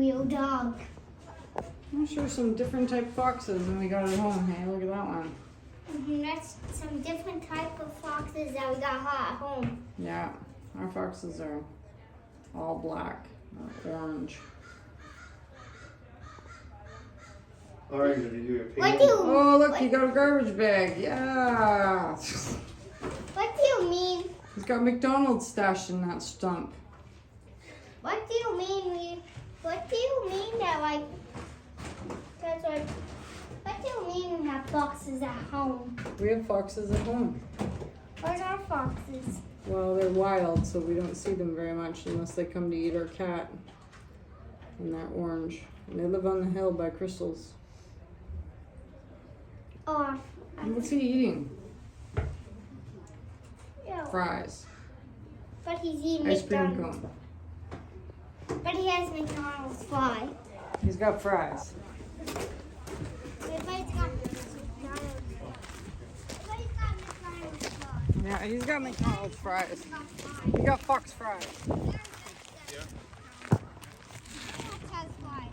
real dog. I'm sure some different type foxes than we got at home. Hey, look at that one. That's some different type of foxes that we got at home. Yeah, our foxes are all black, not orange. Alright, did you do your What do painting? you Oh, look, you got a garbage bag. Yeah. What do you mean? He's got McDonald's stashed in that stump. What do you mean? What do you mean that like? That's like. What do you mean we have foxes at home? We have foxes at home. Where's our foxes? Well, they're wild, so we don't see them very much unless they come to eat our cat. And they're orange. And they live on the hill by Crystal's. Oh, And what's he eating? yeah. Fries. But he's eating Ice cream McDonald's. cone. But he has McDonald's fly. He's got fries. Everybody's got McDonald's. Everybody's got McDonald's fly. Yeah, he's got McDonald's fries. He got fox fries. There's